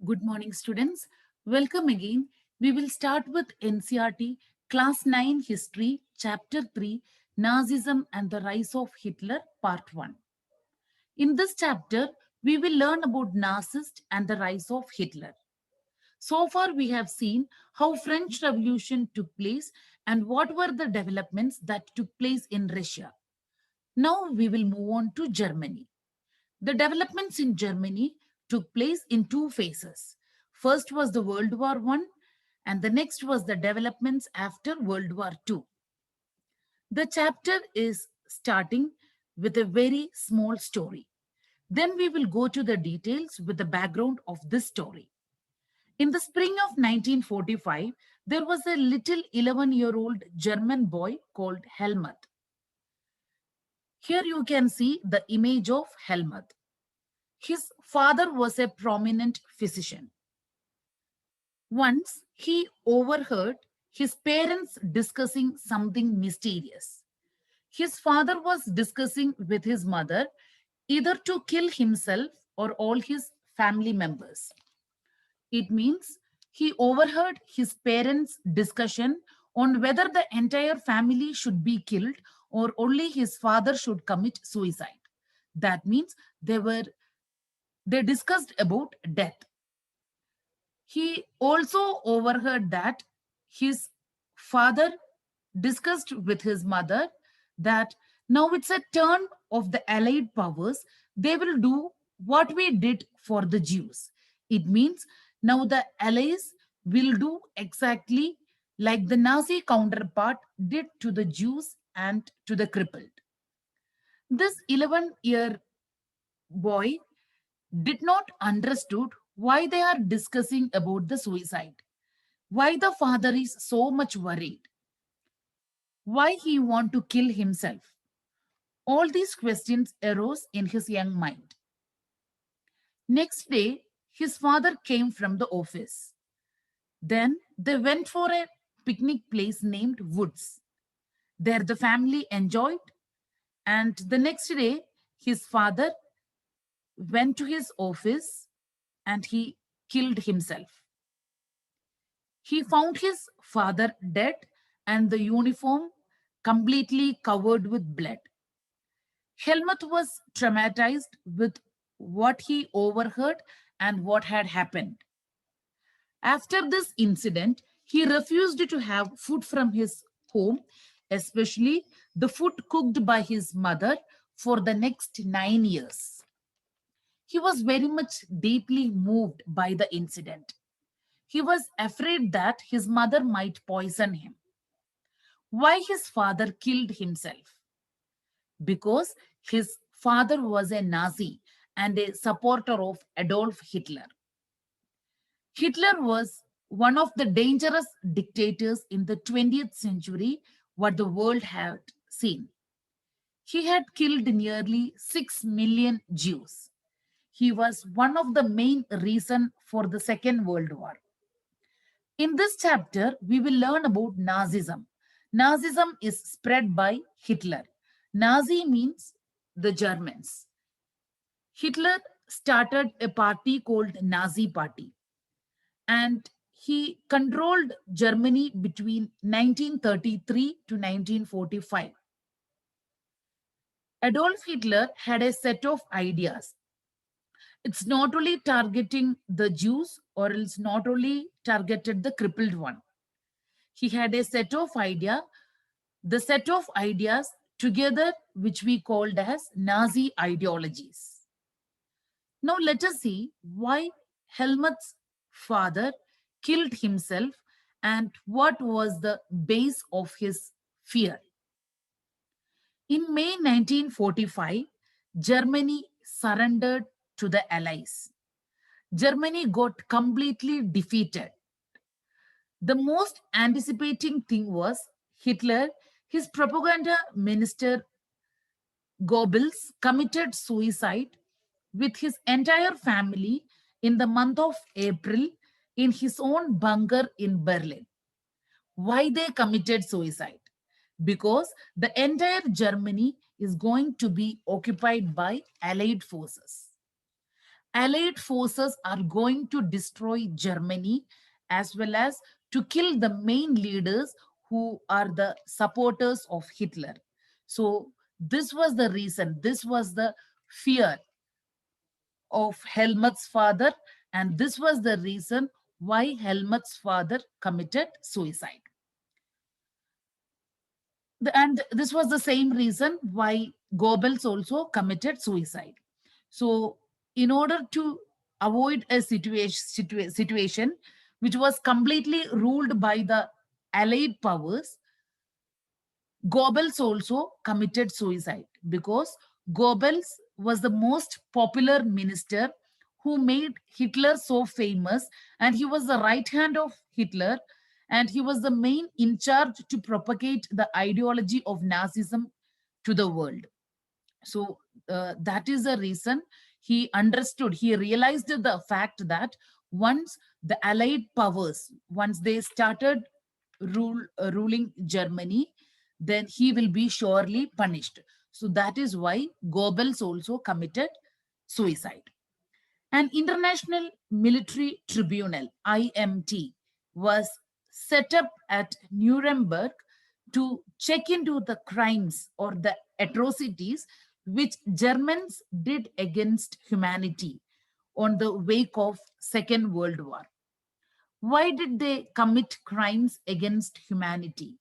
Good morning, students. Welcome again. We will start with NCRT Class 9 History, Chapter 3 Nazism and the Rise of Hitler, Part 1. In this chapter, we will learn about Nazist and the rise of Hitler. So far, we have seen how French Revolution took place and what were the developments that took place in Russia. Now we will move on to Germany. The developments in Germany took place in two phases. First was the World War I, and the next was the developments after World War II. The chapter is starting with a very small story. Then we will go to the details with the background of this story. In the spring of 1945, there was a little 11-year-old German boy called Helmut. Here you can see the image of Helmut. His father was a prominent physician. Once he overheard his parents discussing something mysterious. His father was discussing with his mother either to kill himself or all his family members. It means he overheard his parents' discussion on whether the entire family should be killed or only his father should commit suicide. That means they discussed about death. He also overheard that his father discussed with his mother that now it's a turn of the Allied powers. They will do what we did for the Jews. It means now the Allies will do exactly like the Nazi counterpart did to the Jews and to the crippled. This 11-year boy did not understood why they are discussing about the suicide, why the father is so much worried, why he want to kill himself. All these questions arose in his young mind. Next day, his father came from the office. Then they went for a picnic place named Woods. There the family enjoyed, and the next day his father went to his office and he killed himself. He found his father dead and the uniform completely covered with blood. Helmut was traumatized with what he overheard and what had happened. After this incident, he refused to have food from his home, especially the food cooked by his mother, for the next 9 years. He was very much deeply moved by the incident. He was afraid that his mother might poison him. Why his father killed himself? Because his father was a Nazi and a supporter of Adolf Hitler. Hitler was one of the dangerous dictators in the 20th century what the world had seen. He had killed nearly 6 million Jews. He was one of the main reason for the Second World War. In this chapter, we will learn about Nazism. Nazism is spread by Hitler. Nazi means the Germans. Hitler started a party called Nazi Party, and he controlled Germany between 1933 to 1945. Adolf Hitler had a set of ideas. It's not only targeting the Jews or else not only targeted the crippled one. He had a set of the set of ideas together which we called as Nazi ideologies. Now let us see why Helmut's father killed himself and what was the base of his fear. In May 1945, Germany surrendered to the Allies. Germany got completely defeated. The most anticipating thing was Hitler, his propaganda minister Goebbels committed suicide with his entire family in the month of April in his own bunker in Berlin. Why they committed suicide? Because the entire Germany is going to be occupied by Allied forces. Allied forces are going to destroy Germany as well as to kill the main leaders who are the supporters of Hitler. So, this was the reason, this was the fear of Helmut's father, and this was the reason why Helmut's father committed suicide. And this was the same reason why Goebbels also committed suicide. So, in order to avoid a situation which was completely ruled by the Allied powers, Goebbels also committed suicide because Goebbels was the most popular minister who made Hitler so famous, and he was the right hand of Hitler, and he was the main in charge to propagate the ideology of Nazism to the world. So that is the reason he understood, he realized the fact that once the Allied powers, once they started ruling Germany, then he will be surely punished. So that is why Goebbels also committed suicide. An international military tribunal, IMT, was set up at Nuremberg to check into the crimes or the atrocities which Germans did against humanity on the wake of Second World War. Why did they commit crimes against humanity?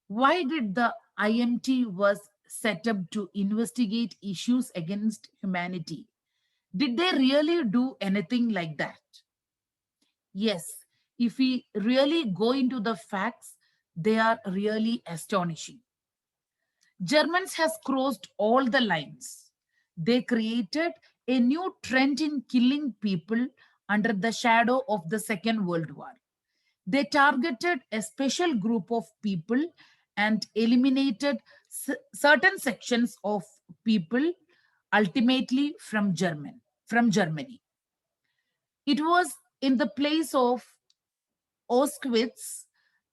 Why did the IMT was set up to investigate issues against humanity? Did they really do anything like that? Yes, if we really go into the facts, they are really astonishing. Germans has crossed all the lines. They created a new trend in killing people under the shadow of the Second World War. They targeted a special group of people and eliminated certain sections of people ultimately from Germany. It was in the place of Auschwitz.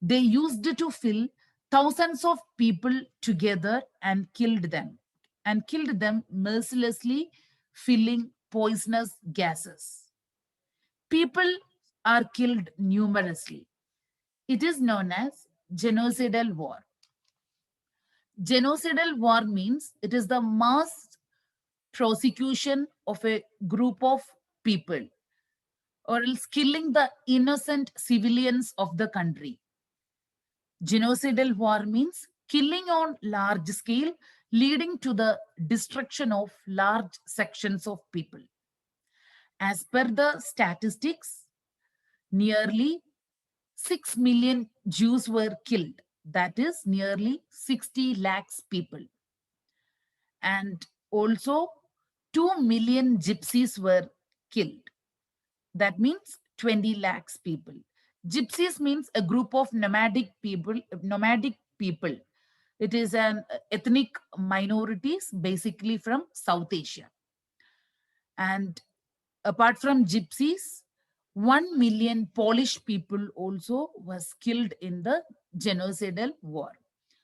They used to fill thousands of people together and killed them mercilessly, filling poisonous gases. People are killed numerously. It is known as genocidal war. Genocidal war means it is the mass prosecution of a group of people or else killing the innocent civilians of the country. Genocidal war means killing on large scale, leading to the destruction of large sections of people. As per the statistics, nearly 6 million Jews were killed. That is nearly 60 lakhs people. And also 2 million gypsies were killed. That means 20 lakhs people. Gypsies means a group of nomadic people. It is an ethnic minorities basically from South Asia. And apart from gypsies, 1 million Polish people also was killed in the genocidal war.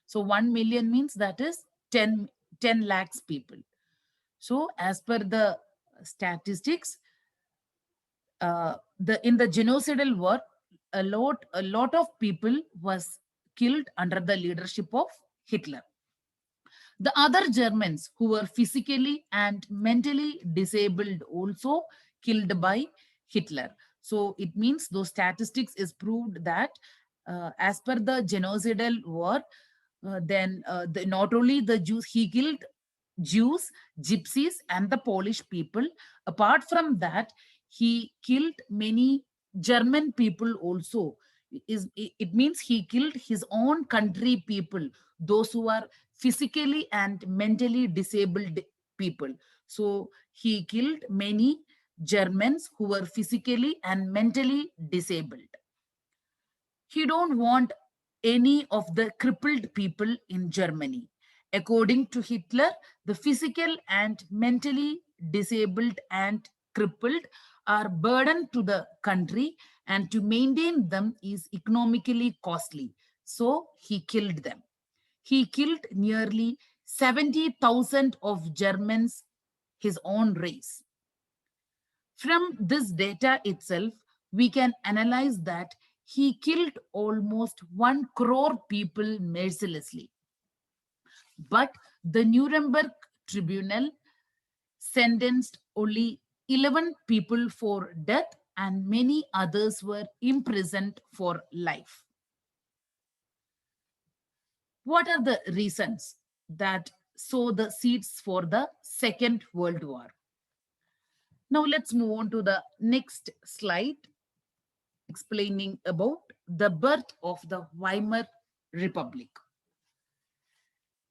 So 1 million means that is 10 lakhs people. So as per the statistics, the in the genocidal war, a lot of people was killed under the leadership of Hitler. The other Germans who were physically and mentally disabled also killed by Hitler. So it means those statistics is proved that as per the genocidal war, not only the Jews, he killed Jews, Gypsies, and the Polish people. Apart from that, he killed many German people also. It means he killed his own country people, those who are physically and mentally disabled people. So he killed many Germans who were physically and mentally disabled. He don't want any of the crippled people in Germany. According to Hitler, the physical and mentally disabled and crippled are burden to the country, and to maintain them is economically costly. So he killed them. He killed nearly 70,000 of Germans, his own race. From this data itself, we can analyze that he killed almost 1 crore people mercilessly. But the Nuremberg tribunal sentenced only 11 people for death, and many others were imprisoned for life. What are the reasons that sow the seeds for the Second World War? Now let's move on to the next slide, explaining about the birth of the Weimar Republic.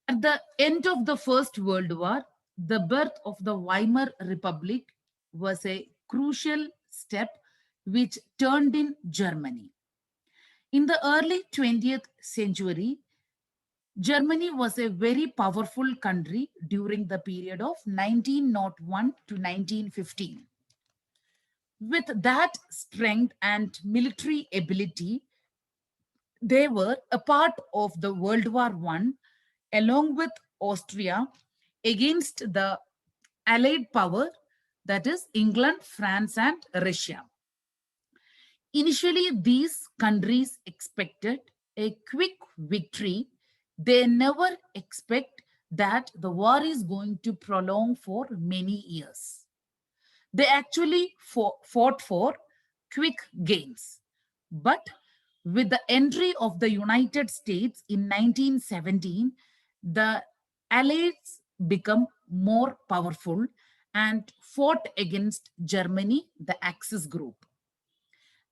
At the end of the First World War, the birth of the Weimar Republic was a crucial step which turned in Germany. In the early 20th century, Germany was a very powerful country during the period of 1901 to 1915. With that strength and military ability, they were a part of the World War One, along with Austria, against the Allied power, that is England, France, and Russia. Initially, these countries expected a quick victory. They never expect that the war is going to prolong for many years. They actually fought for quick gains. But with the entry of the United States in 1917, the Allies become more powerful and fought against Germany, the Axis group.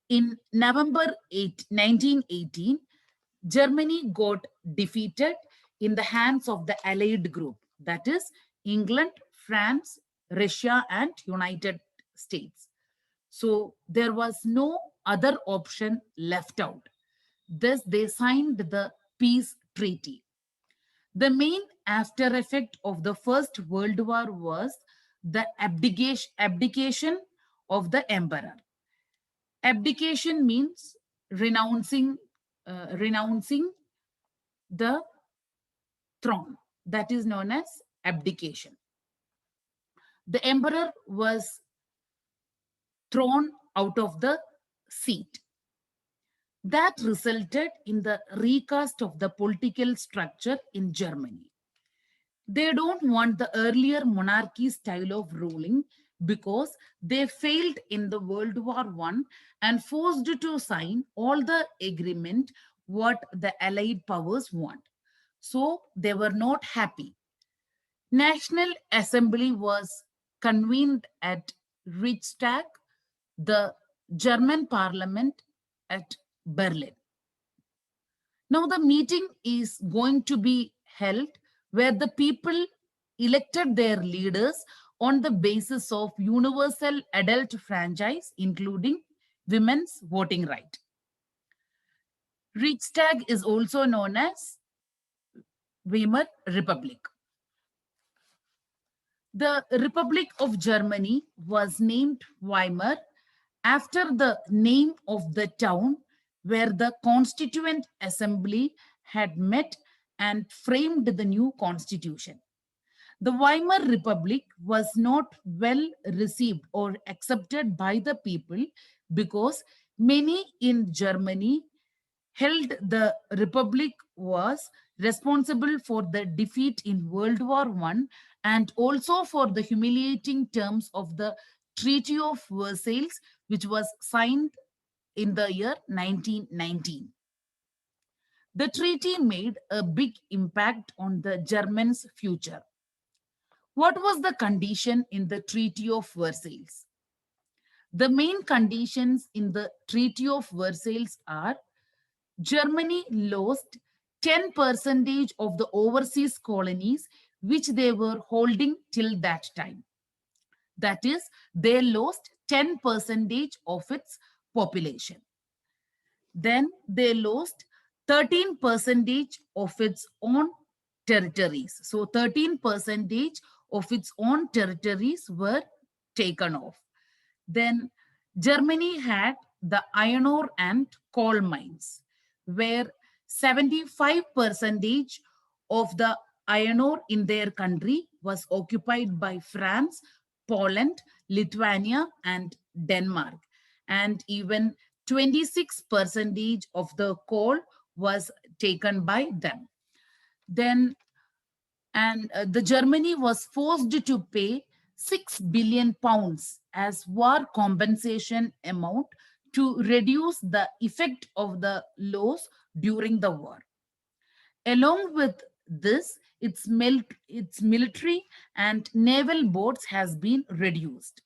In November 1918, Germany got defeated in the hands of the Allied group, that is England, France, Russia, and United States. So there was no other option left out. Thus, they signed the peace treaty. The main after effect of the First World War was the abdication of the emperor. Abdication means renouncing the throne. That is known as abdication. The emperor was thrown out of the seat. That resulted in the recast of the political structure in Germany. They don't want the earlier monarchy style of ruling because they failed in the World War One and forced to sign all the agreement what the Allied powers want. So they were not happy. National Assembly was convened at Reichstag, the German parliament at Berlin. Now the meeting is going to be held where the people elected their leaders on the basis of universal adult franchise, including women's voting right. Reichstag is also known as Weimar Republic. The Republic of Germany was named Weimar after the name of the town where the Constituent Assembly had met and framed the new constitution. The Weimar Republic was not well received or accepted by the people because many in Germany held the republic was responsible for the defeat in World War One and also for the humiliating terms of the Treaty of Versailles, which was signed in the year 1919. The treaty made a big impact on the Germans' future. What was the condition in the Treaty of Versailles? The main conditions in the Treaty of Versailles are Germany lost 10% of the overseas colonies which they were holding till that time. That is, they lost 10% of its population. Then they lost 13% of its own territories. So 13% of its own territories were taken off. Then Germany had the iron ore and coal mines, where 75% of the iron ore in their country was occupied by France, Poland, Lithuania, and Denmark. And even 26% of the coal was taken by them. Then, the Germany was forced to pay 6 billion pounds as war compensation amount to reduce the effect of the loss during the war. Along with this, its military and naval boats has been reduced.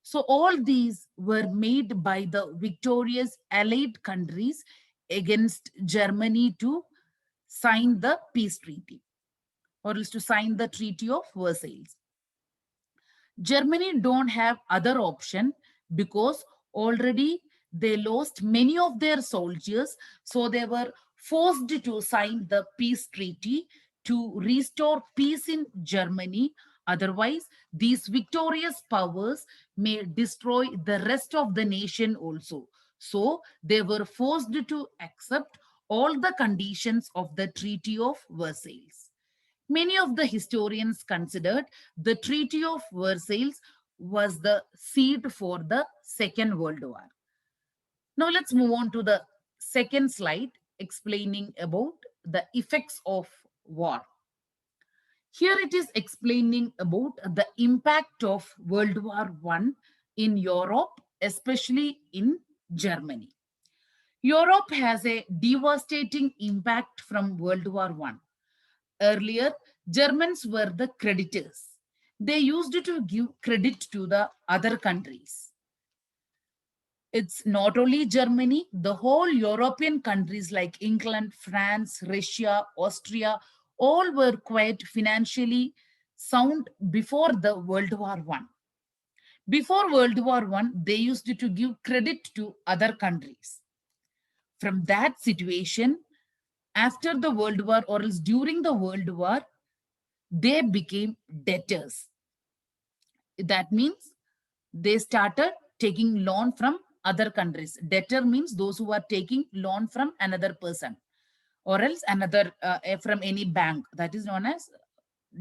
So all these were made by the victorious allied countries against Germany to sign the peace treaty, or else to sign the Treaty of Versailles. Germany don't have other option because already they lost many of their soldiers, so they were forced to sign the peace treaty to restore peace in Germany. Otherwise, these victorious powers may destroy the rest of the nation also. So they were forced to accept all the conditions of the Treaty of Versailles. Many of the historians considered the Treaty of Versailles was the seed for the Second World War. Now let's move on to the second slide explaining about the effects of war. Here it is explaining about the impact of World War I in Europe, especially in Germany. Europe has a devastating impact from World War I. Earlier, Germans were the creditors. They used to give credit to the other countries. It's not only Germany, the whole European countries like England, France, Russia, Austria, all were quite financially sound before the World War I. Before World War I, they used to give credit to other countries. From that situation, after the World War or else during the World War, they became debtors. That means they started taking loan from other countries. Debtor means those who are taking loan from another person or else another from any bank. That is known as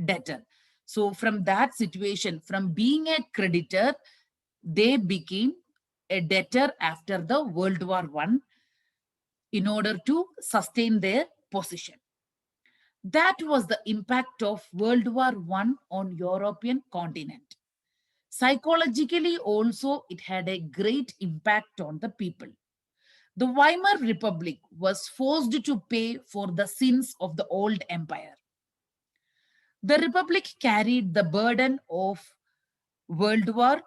debtor. So from that situation, from being a creditor, they became a debtor after the World War One in order to sustain their position. That was the impact of World War One on European continent. Psychologically also, it had a great impact on the people. The Weimar Republic was forced to pay for the sins of the old empire. The Republic carried the burden of World War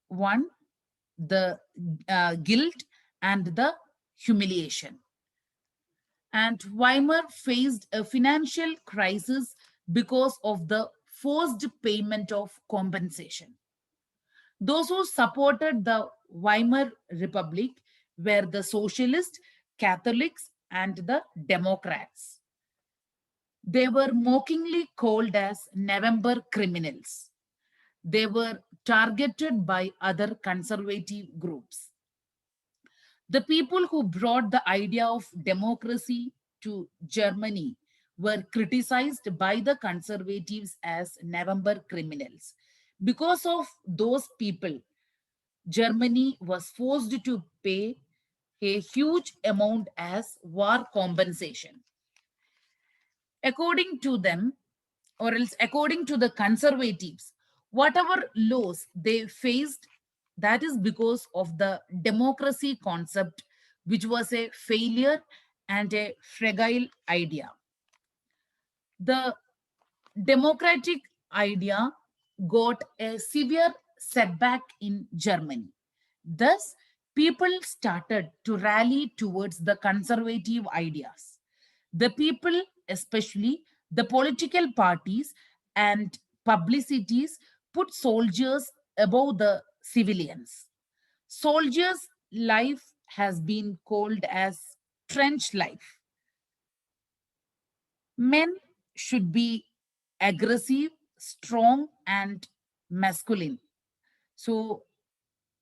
One, the guilt and the humiliation. And Weimar faced a financial crisis because of the forced payment of compensation. Those who supported the Weimar Republic were the socialists, Catholics, and the Democrats. They were mockingly called as November criminals. They were targeted by other conservative groups. The people who brought the idea of democracy to Germany were criticized by the conservatives as November criminals. Because of those people, Germany was forced to pay a huge amount as war compensation. According to them, or else according to the conservatives, whatever loss they faced, that is because of the democracy concept, which was a failure and a fragile idea. The democratic idea got a severe setback in Germany. Thus, people started to rally towards the conservative ideas. The people, especially the political parties and publicities, put soldiers above the civilians. Soldiers' life has been called as trench life. Men should be aggressive, strong, and masculine. So,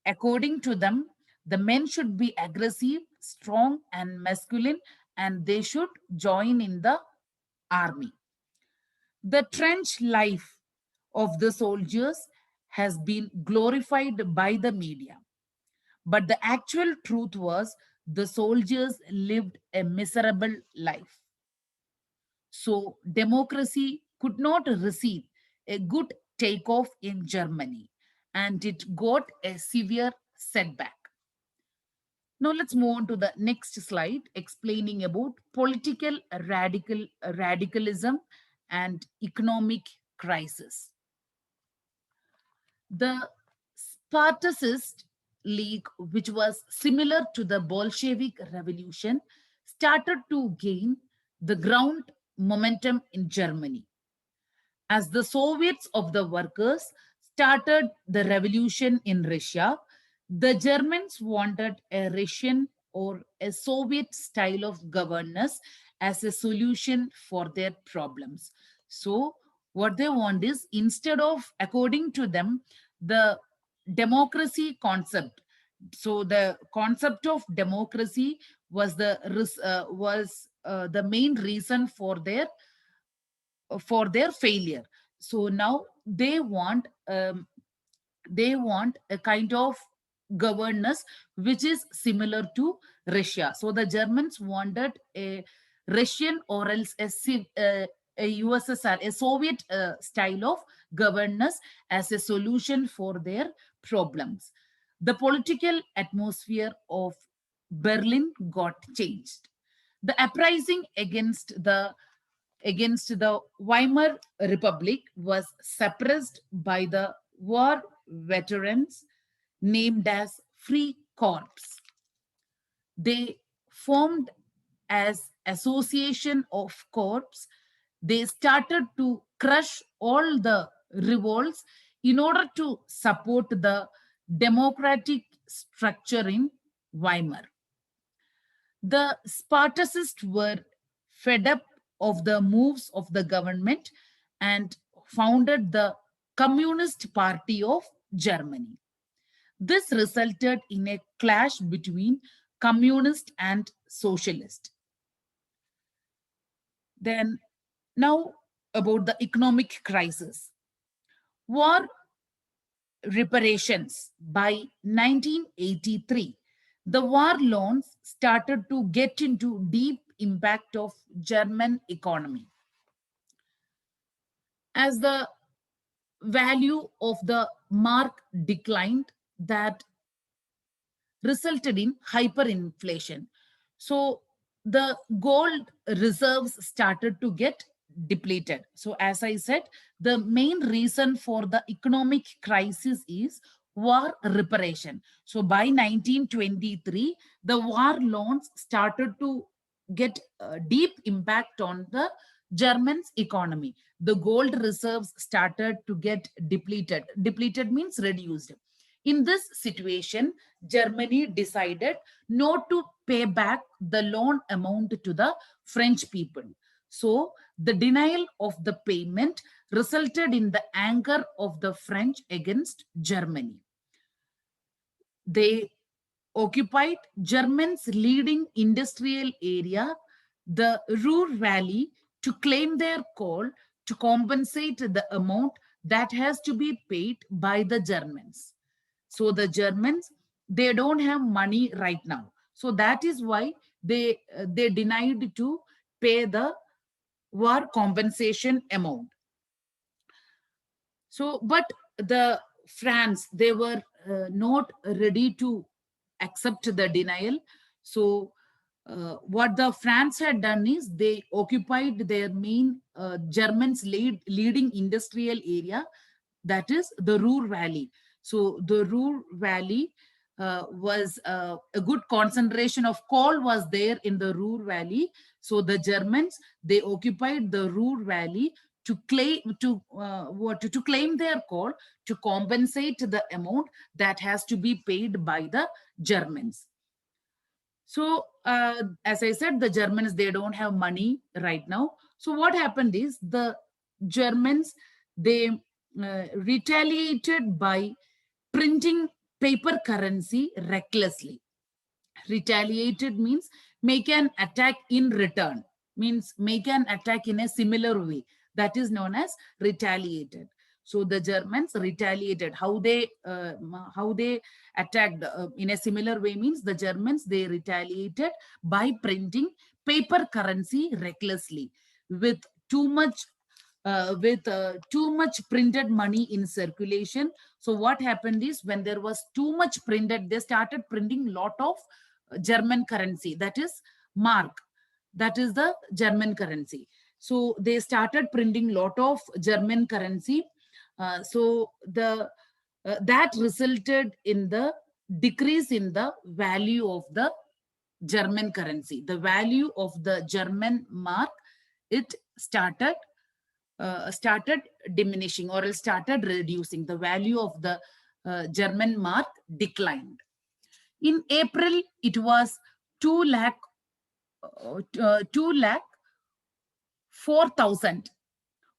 according to them, the men should be aggressive, strong, and masculine, and they should join in the army. The trench life of the soldiers has been glorified by the media. But the actual truth was the soldiers lived a miserable life. So democracy could not receive a good takeoff in Germany, and it got a severe setback. Now let's move on to the next slide explaining about political radicalism and economic crisis. The Spartacist League, which was similar to the Bolshevik Revolution, started to gain the ground momentum in Germany. As the Soviets of the workers started the revolution in Russia, the Germans wanted a Russian or a Soviet style of governance as a solution for their problems. So, what they want is, instead of, according to them, the democracy concept. So, the concept of democracy was the main reason for their failure. So now they want a kind of governance which is similar to Russia. So the Germans wanted a Russian or else a USSR, a Soviet style of governance as a solution for their problems. The political atmosphere of Berlin got changed. The uprising against the Weimar Republic was suppressed by the war veterans named as Free Corps. They formed as association of corps. They started to crush all the revolts in order to support the democratic structure in Weimar. The Spartacists were fed up of the moves of the government and founded the Communist Party of Germany. This resulted in a clash between communist and socialist. Then, now about the economic crisis. War reparations by 1983, the war loans started to get into deep impact of German economy. As the value of the mark declined, that resulted in hyperinflation. So the gold reserves started to get depleted. So, as I said, the main reason for the economic crisis is war reparation. So, by 1923, the war loans started to get deep impact on the German's economy. The gold reserves started to get depleted. Depleted means reduced. In this situation, Germany decided not to pay back the loan amount to the French people. So, the denial of the payment resulted in the anger of the French against Germany. They occupied Germany's leading industrial area, the Ruhr Valley, to claim their coal to compensate the amount that has to be paid by the Germans. So the Germans, they don't have money right now. So that is why they denied to pay the war compensation amount. So, but the France, they were not ready to accept the denial. So, what the France had done is they occupied their main Germans' leading industrial area, that is the Ruhr Valley. So, the Ruhr Valley was a good concentration of coal was there in the Ruhr Valley. So, the Germans, they occupied the Ruhr Valley to claim their coal to compensate the amount that has to be paid by the Germans. So as I said, the Germans, they don't have money right now. So what happened is the Germans, they retaliated by printing paper currency recklessly. Retaliated means make an attack in return, means make an attack in a similar way. That is known as retaliated. So the Germans retaliated. How they attacked in a similar way means the Germans, they retaliated by printing paper currency recklessly with too much too much printed money in circulation. So what happened is, when there was too much printed, they started printing lot of German currency, that is mark, that is the German currency. So they started printing lot of German currency. So the that resulted in the decrease in the value of the German currency. The value of the German mark, it started diminishing, or it started reducing. The value of the German mark declined. In April, it was 2 lakh 2 lakh 4,000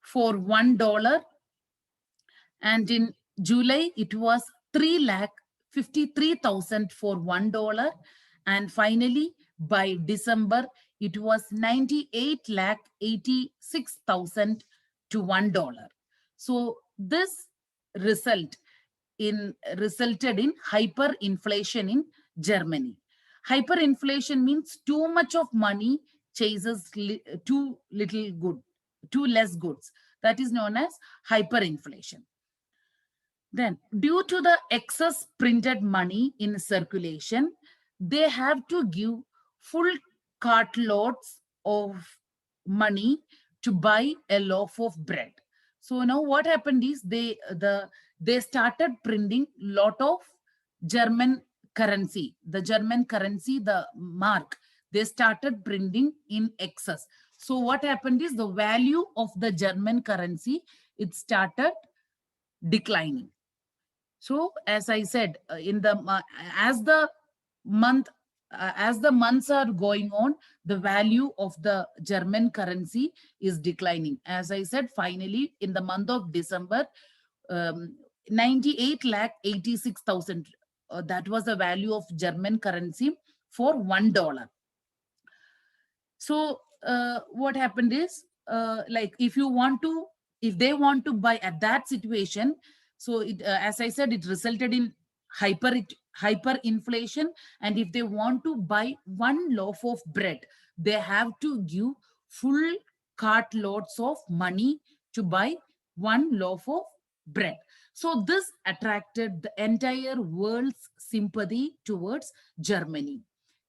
for $1, and in July it was 3 lakh 53,000 for $1, and finally by December it was 98 lakh 86,000 to $1. So this result resulted in hyperinflation in Germany. Hyperinflation means too much of money chases too little good, too less goods. That is known as hyperinflation. Then, due to the excess printed money in circulation, they have to give full cartloads of money to buy a loaf of bread. So now what happened is, they started printing lot of German currency. The German currency, the mark, they started printing in excess. So what happened is, the value of the German currency, it started declining. So as I said, in the as the month as the months are going on, the value of the German currency is declining. As I said, finally in the month of December, 98 lakh 86,000, that was the value of German currency for $1. So what happened is, like, if they want to buy at that situation, so as I said, it resulted in hyperinflation. And if they want to buy one loaf of bread, they have to give full cartloads of money to buy one loaf of bread. So this attracted the entire world's sympathy towards Germany.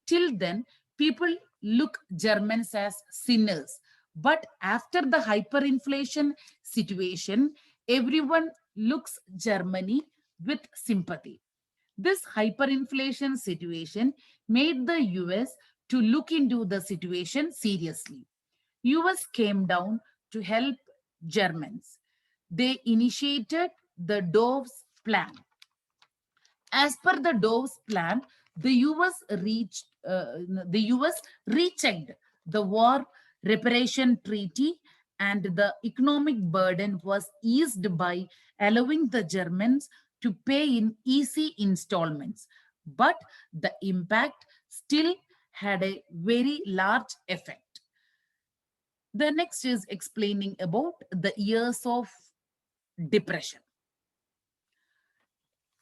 Till then, people look Germans as sinners. But after the hyperinflation situation, everyone looks Germany with sympathy. This hyperinflation situation made the US to look into the situation seriously. US came down to help Germans. They initiated the Dove's plan. As per the Dove's plan, the US rechecked the war reparation treaty, and the economic burden was eased by allowing the Germans to pay in easy installments. But the impact still had a very large effect. The next is explaining about the years of depression.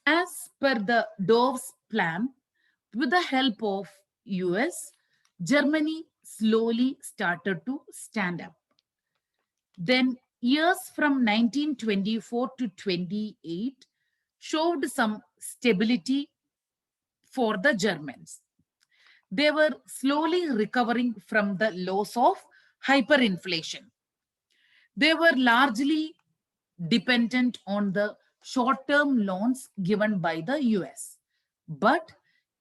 As per the Dove's plan, with the help of US, Germany slowly started to stand up. Then years from 1924 to 28 showed some stability for the Germans. They were slowly recovering from the loss of hyperinflation. They were largely dependent on the short-term loans given by the US. But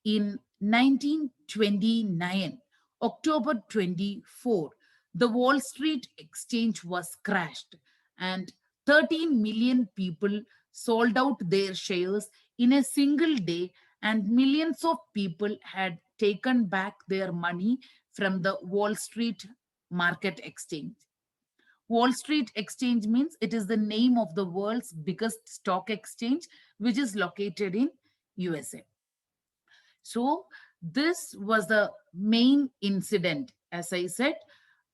in 1929, October 24, the Wall Street Exchange was crashed, and 13 million people sold out their shares in a single day, and millions of people had taken back their money from the Wall Street Market Exchange. Wall Street Exchange means it is the name of the world's biggest stock exchange, which is located in USA. So this was the main incident. As I said,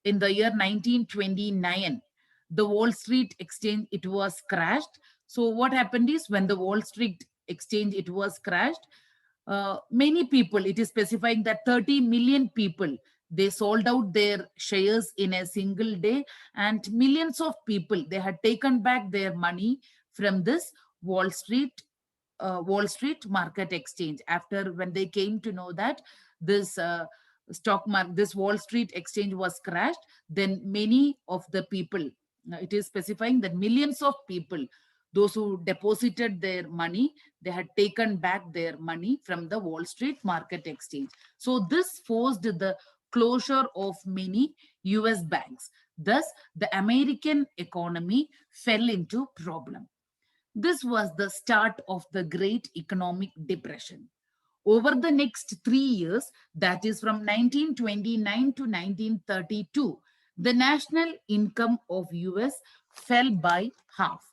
in the year 1929, the Wall Street exchange, it was crashed. So what happened is, when the Wall Street exchange, it was crashed, many people, it is specifying that 30 million people, they sold out their shares in a single day, and millions of people, they had taken back their money from this Wall Street Wall Street Market Exchange, after when they came to know that this this Wall Street Exchange was crashed. Then many of the people, it is specifying that millions of people, those who deposited their money, they had taken back their money from the Wall Street Market Exchange. So this forced the closure of many US banks. Thus, the American economy fell into problem. This was the start of the Great Economic Depression. Over the next 3 years, that is from 1929 to 1932, the national income of US fell by half.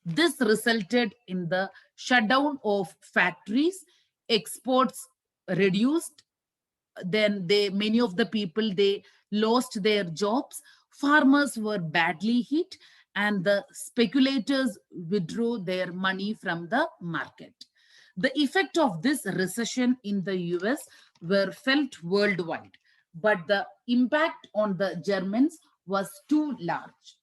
This resulted in the shutdown of factories, exports reduced, then they, many of the people, they lost their jobs, farmers were badly hit, and the speculators withdrew their money from the market. The effect of this recession in the US were felt worldwide, but the impact on the Germans was too large.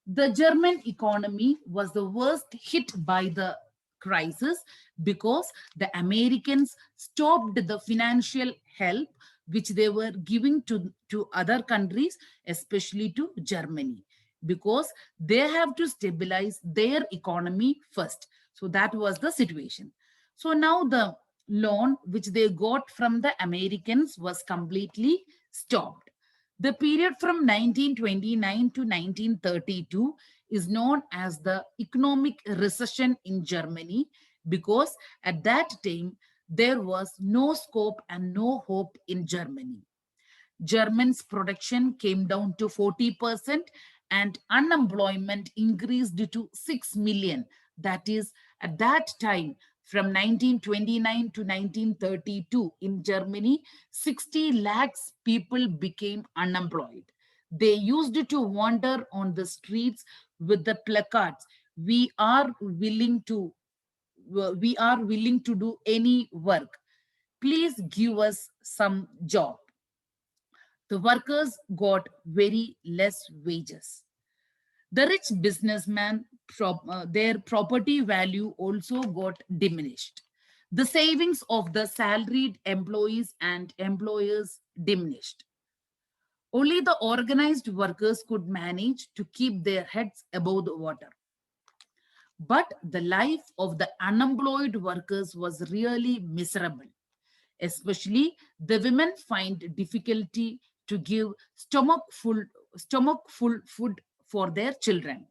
The German economy was the worst hit by the crisis because the Americans stopped the financial help which they were giving to other countries, especially to Germany, because they have to stabilize their economy first. So that was the situation. So now the loan which they got from the Americans was completely stopped. The period from 1929 to 1932 is known as the economic recession in Germany, because at that time there was no scope and no hope in Germany. Germany's production came down to 40%, and unemployment increased to 6 million. That is, at that time, from 1929 to 1932, in Germany, 60 lakhs people became unemployed. They used to wander on the streets with the placards, we are willing to do any work. Please give us some job. The workers got very less wages. The rich businessmen, their property value also got diminished. The savings of the salaried employees and employers diminished. Only the organized workers could manage to keep their heads above the water. But the life of the unemployed workers was really miserable. Especially the women find difficulty to give stomach full food for their children.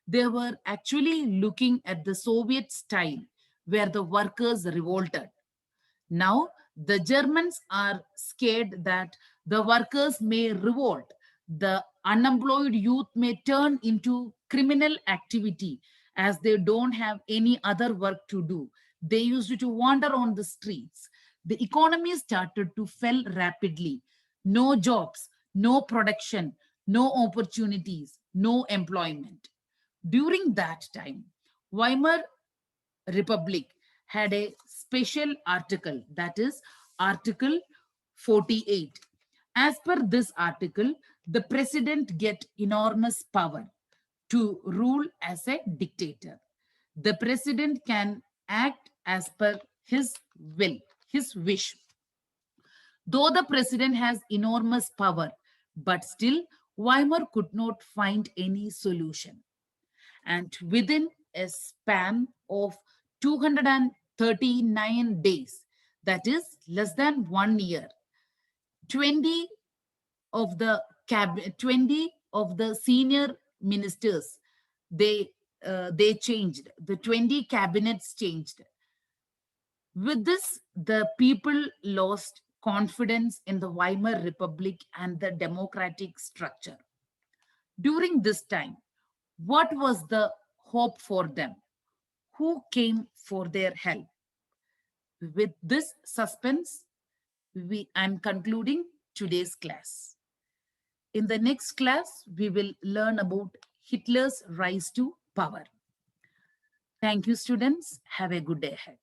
They were actually looking at the Soviet style where the workers revolted. Now, the Germans are scared that the workers may revolt. The unemployed youth may turn into criminal activity as they don't have any other work to do. They used to wander on the streets. The economy started to fall rapidly. No jobs, no production, no opportunities, no employment. During that time, Weimar Republic had a special article, that is Article 48. As per this article, the president get enormous power to rule as a dictator. The president can act as per his will, his wish. Though the president has enormous power, but still Weimar could not find any solution. And within a span of 239 days, that is less than 1 year, 20 of the 20 of the senior ministers, they changed. The 20 cabinets changed. With this, the people lost confidence in the Weimar Republic and the democratic structure. During this time, what was the hope for them? Who came for their help? With this suspense, I'm concluding today's class. In the next class, we will learn about Hitler's rise to power. Thank you, students. Have a good day ahead.